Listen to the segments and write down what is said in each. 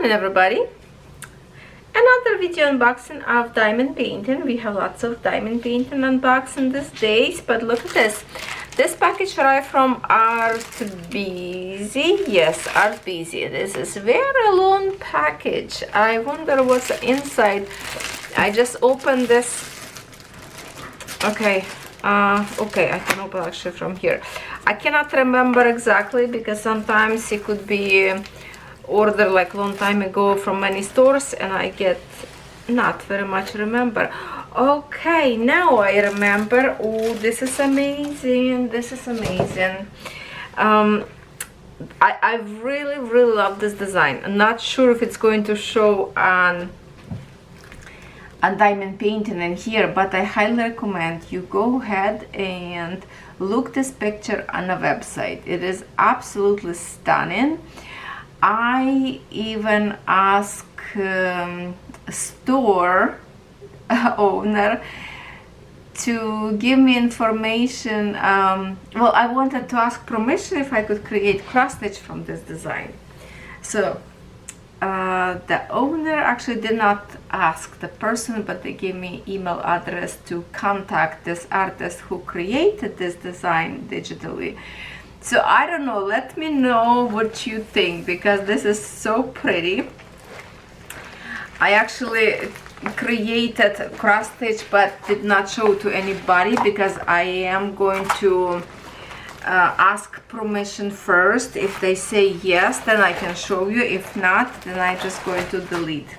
morning, everybody. Another video unboxing of diamond painting. We have lots of diamond painting unboxing these days, but look at this. This package arrived from ArtBusy. Yes, ArtBusy. This is very long package. I wonder what's inside. I just opened this. Okay, I can open actually from here. I cannot remember exactly because sometimes it could be ordered like a long time ago from many stores and I get not very much remember. Okay, now I remember. Oh, this is amazing. This is amazing. I really love this design. I'm not sure if it's going to show on diamond painting in here, but I highly recommend you go ahead and look this picture on a website. It is absolutely stunning. I even asked store owner to give me information. Well, I wanted to ask permission if I could create cross stitch from this design. So the owner actually did not ask the person, but they gave me email address to contact this artist who created this design digitally. So I don't know, let me know what you think, because this is so pretty. I actually created cross stitch but did not show to anybody because I am going to ask permission first. If they say yes, then I can show you. If not, then I'm just going to delete.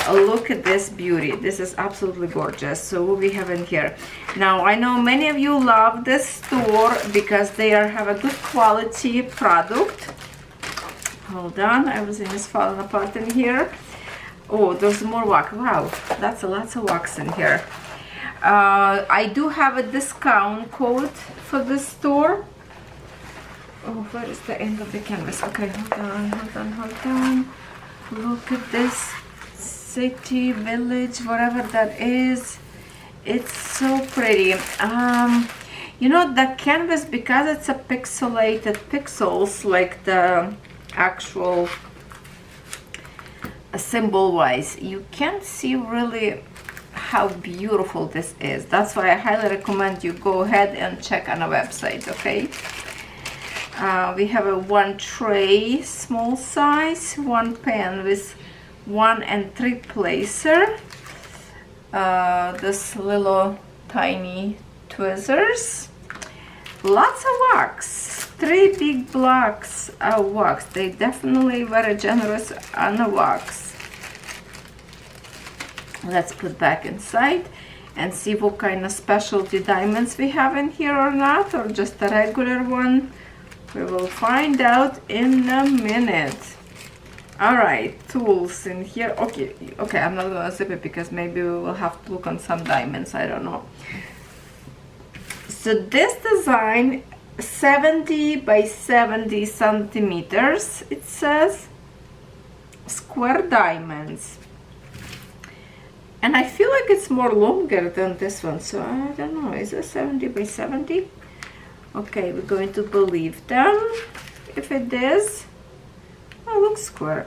Look at this beauty. This is absolutely gorgeous. So what we have in here now, I know many of you love this store because they have a good quality product. Hold on, everything is falling apart in here. Oh, there's more wax. Wow, that's lots of wax in here. I do have a discount code for this store. Oh, where is the end of the canvas? Okay, hold on. Look at this city, village, whatever that is. It's so pretty. You know, the canvas, because it's a pixelated pixels, like the actual symbol wise, you can't see really how beautiful this is. That's why I highly recommend you go ahead and check on a website. Okay, we have a one tray small size, one pen with 1 and 3 placer, this little tiny tweezers, lots of wax, 3 big blocks of wax. They definitely very generous on the wax. Let's put back inside and see what kind of specialty diamonds we have in here or not, or just a regular one. We will find out in a minute. All right, tools in here. Okay, I'm not gonna zip it because maybe we will have to look on some diamonds. I don't know. So this design, 70 by 70 centimeters. It says square diamonds. And I feel like it's more longer than this one, so I don't know, is it 70 by 70? Okay, we're going to believe them if it is. Oh, looks square.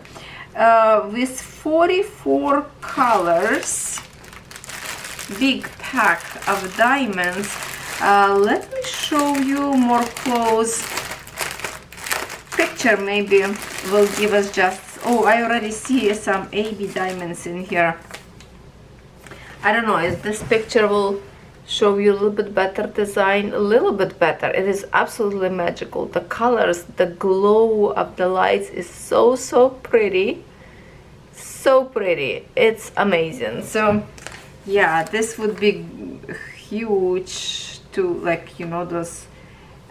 With 44 colors, big pack of diamonds. Let me show you more close picture. Maybe will give us just, oh, I already see some AB diamonds in here. I don't know if this picture will show you a little bit better design, a little bit better. It is absolutely magical. The colors, the glow of the lights is so pretty. So pretty. It's amazing. So yeah, this would be huge to, like, you know, those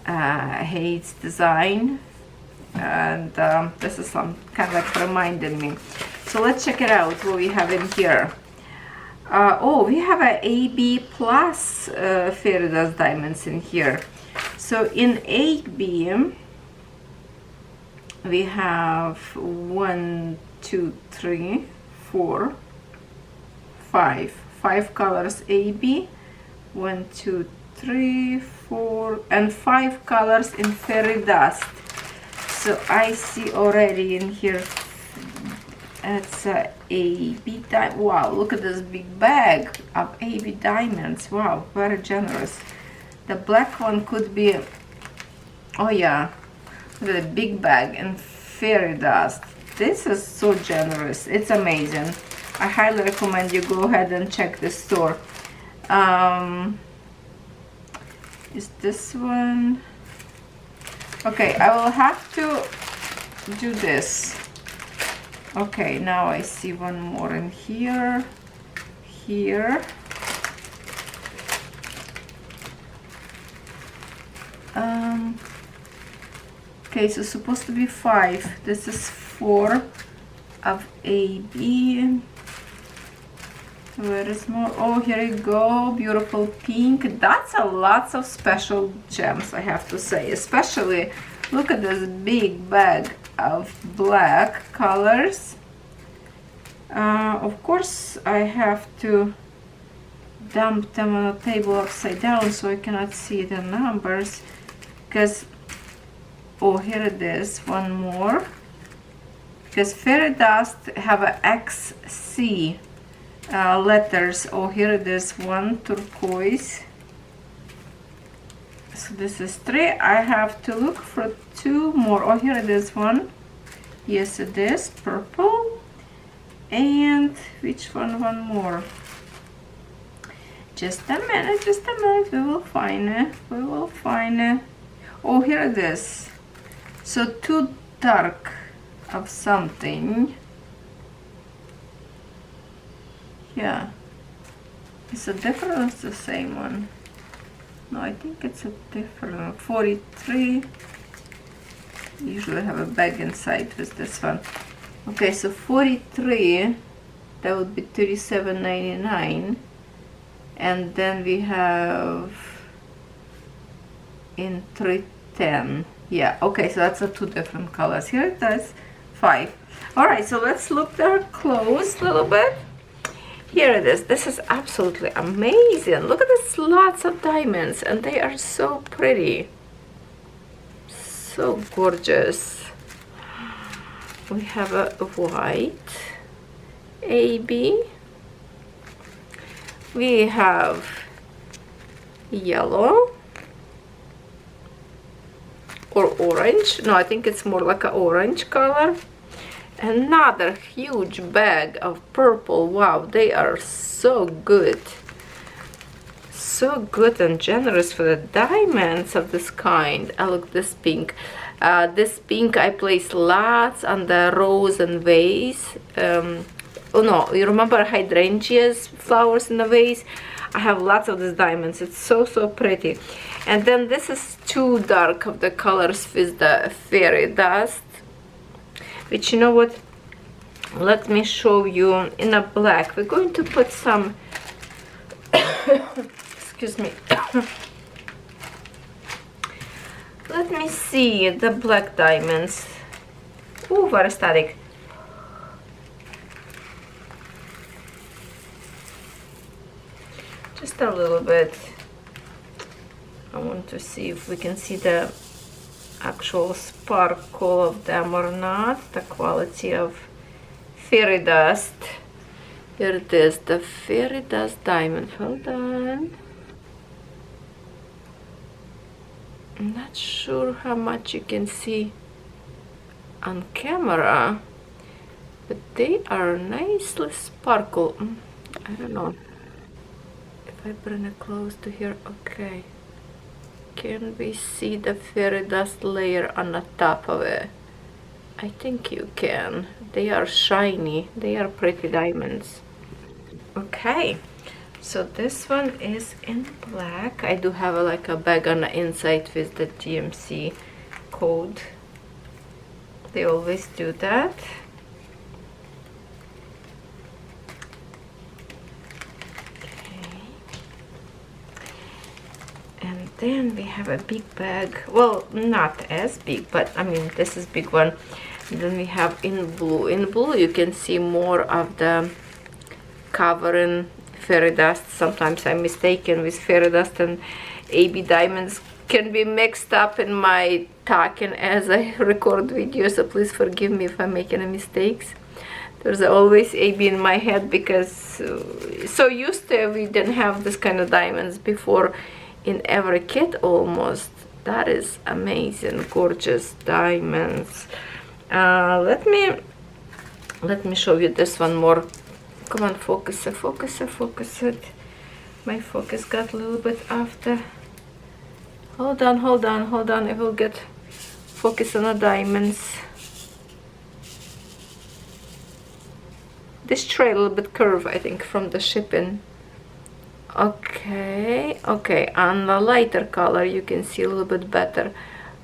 haze design. And this is some kind of like reminding me. So let's check it out what we have in here. Oh, we have a AB plus fairy dust diamonds in here. So in AB we have 1, 2, 3, 4, 5 colors AB, 1, 2, 3, 4, and 5 colors in fairy dust. So I see already in here It's a AB diamond. Wow, look at this big bag of AB diamonds. Wow, very generous. The black one could be, oh yeah, look at the big bag and fairy dust. This is so generous. It's amazing. I highly recommend you go ahead and check the store. Is this one? Okay, I will have to do this. Okay, now I see one more in here. Here. Okay, so supposed to be 5. This is 4 of AB. Where is more? Oh, here you go. Beautiful pink. That's a lots of special gems, I have to say. Especially, look at this big bag of black colors. Of course, I have to dump them on a table upside down so I cannot see the numbers. Because, oh, here it is. One more. Because fairy dust have a XC. Letters. Oh, here it is. One turquoise. So this is 3. I have to look for 2 more. Oh, here it is. One. Yes, it is purple. And which one? One more. Just a minute. Just a minute. We will find it. We will find it. Oh, here it is. So 2 dark of something. Yeah. Is it different or it's the same one? No, I think it's a different one. 43. Usually have a bag inside with this one. Okay, so 43, that would be 37.99. And then we have in 310. Yeah, okay, so that's 2 different colors. Here it is, 5. Alright, so let's look there close a little bit. Here it is. This is absolutely amazing. Look at this, lots of diamonds, and they are so pretty. So gorgeous. We have a white AB. We have yellow or orange. No, I think it's more like an orange color. Another huge bag of purple. Wow, they are so good. So good and generous for the diamonds of this kind. Oh, look, this pink. This pink I placed lots on the rose and vase. Oh no, you remember hydrangeas flowers in the vase? I have lots of these diamonds. It's so pretty. And then this is too dark of the colors with the fairy dust. But you know what? Let me show you in a black. We're going to put some excuse me. Let me see the black diamonds. Ooh, very static. Just a little bit. I want to see if we can see the actual sparkle of them or not. The quality of fairy dust. Here it is, the fairy dust diamond. Hold on. I'm not sure how much you can see on camera, but they are nicely sparkle. I don't know if I bring it close to here. Okay, can we see the fairy dust layer on the top of it? I think you can. They are shiny. They are pretty diamonds. Okay, so this one is in black. I do have like a bag on the inside with the DMC code. They always do that. Okay. And then we have a big bag. Well, not as big, but I mean, this is big one. And then we have in blue. In blue, you can see more of the covering fairy dust. Sometimes I'm mistaken with fairy dust and AB diamonds can be mixed up in my talking as I record videos, so please forgive me if I make any mistakes. There's always AB in my head because so used to we didn't have this kind of diamonds before in every kit almost. That is amazing, gorgeous diamonds. Let me show you this one more. Come on, focus it, focus it, focus it. My focus got a little bit after. Hold on, hold on, hold on. I will get focus on the diamonds. This tray a little bit curved, I think, from the shipping. Okay, okay. On the lighter color, you can see a little bit better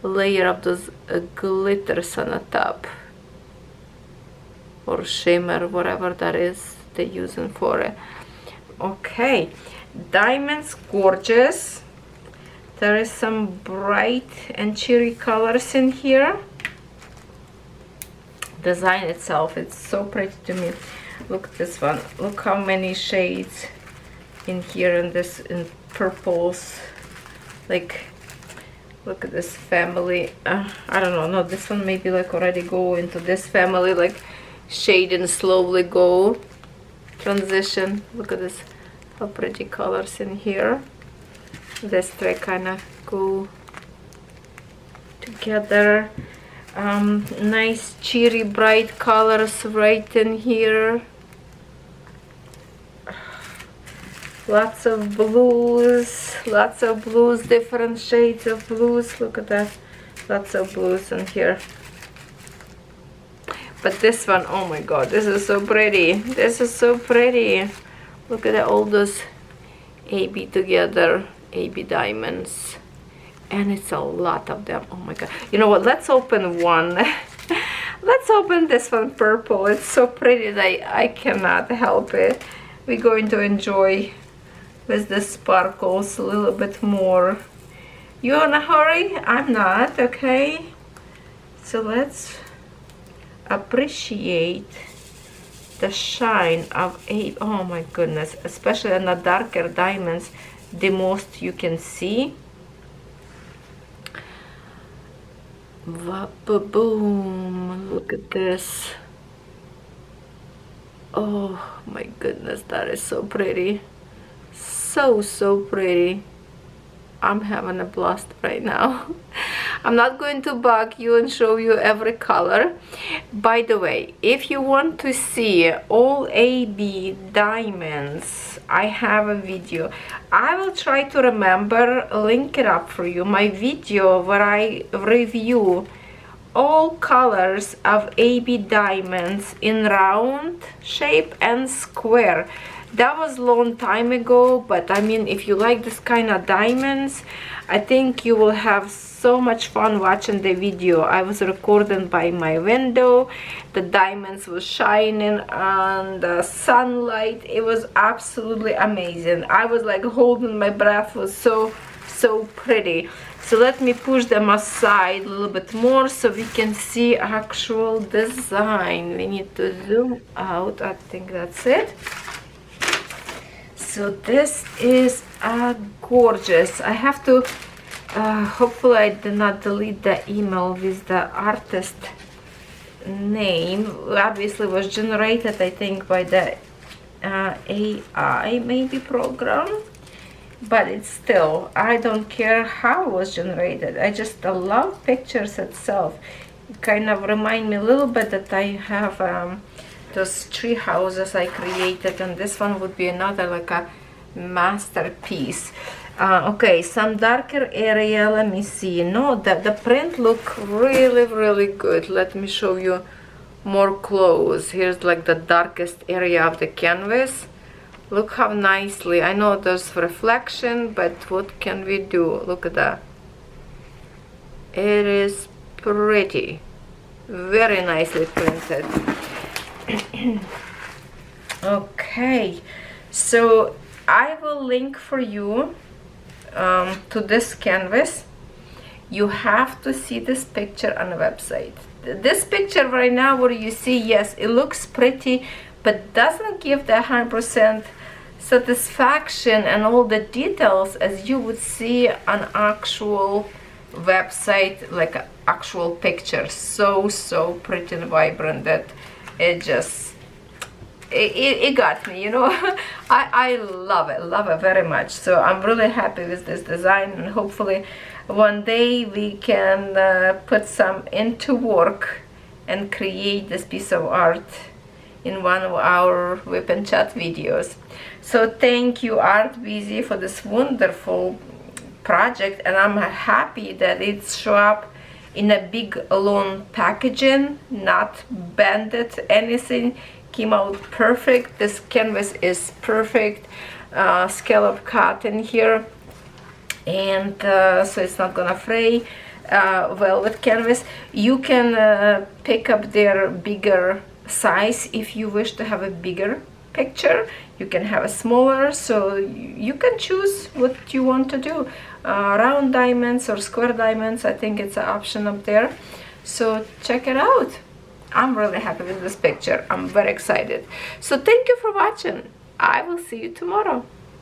layer of those glitters on the top, or shimmer, whatever that is they're using for it. Okay, diamonds, gorgeous. There is some bright and cheery colors in here. Design itself, it's so pretty to me. Look at this one. Look how many shades in here, in this, in purples. Like, look at this family. I don't know. No, this one maybe like already go into this family, like shade and slowly go transition. Look at this, how pretty colors in here. This three kind of go together. Nice cheery bright colors right in here. Lots of blues, different shades of blues. Look at that, lots of blues in here. But this one, oh my god, this is so pretty. This is so pretty. Look at all those AB together, AB diamonds. And it's a lot of them. Oh my god. You know what, let's open one. Let's open this one purple. It's so pretty that I cannot help it. We're going to enjoy with the sparkles a little bit more. You in a hurry? I'm not, okay? So let's appreciate the shine of a, oh my goodness, especially on the darker diamonds, the most you can see. Boom, look at this. Oh my goodness, that is so pretty. So pretty. I'm having a blast right now. I'm not going to bug you and show you every color. By the way, if you want to see all AB diamonds, I have a video. I will try to remember, link it up for you. My video where I review all colors of AB diamonds in round shape and square. That was a long time ago, but I mean, if you like this kind of diamonds, I think you will have so much fun watching the video. I was recording by my window. The diamonds was shining on the sunlight. It was absolutely amazing. I was like holding my breath. It was so pretty. So let me push them aside a little bit more so we can see actual design. We need to zoom out. I think that's it. So this is gorgeous. I have to, hopefully I did not delete the email with the artist name. Obviously was generated, I think, by the AI maybe program. But it's still, I don't care how it was generated. I just love pictures itself. It kind of remind me a little bit that I have those tree houses I created, and this one would be another like a masterpiece. Okay, some darker area. Let me see. No, the print look really good. Let me show you more close. Here's like the darkest area of the canvas. Look how nicely, I know there's reflection, but what can we do? Look at that. It is pretty, very nicely printed. Okay, so I will link for you to this canvas. You have to see this picture on the website. This picture right now, what you see, yes, it looks pretty, but doesn't give the 100% satisfaction and all the details as you would see on actual website, like actual picture. So pretty and vibrant that it just it got me, you know. I love it very much. So I'm really happy with this design, and hopefully one day we can put some into work and create this piece of art in one of our whip and chat videos. So thank you, ArtBusy, for this wonderful project, and I'm happy that it show up in a big long packaging, not banded anything. Came out perfect. This canvas is perfect, scallop cotton here, and so it's not gonna fray. Velvet canvas. You can pick up their bigger size if you wish to have a bigger picture. You can have a smaller, so you can choose what you want to do. Round diamonds or square diamonds, I think it's an option up there. So check it out. I'm really happy with this picture. I'm very excited. So thank you for watching. I will see you tomorrow.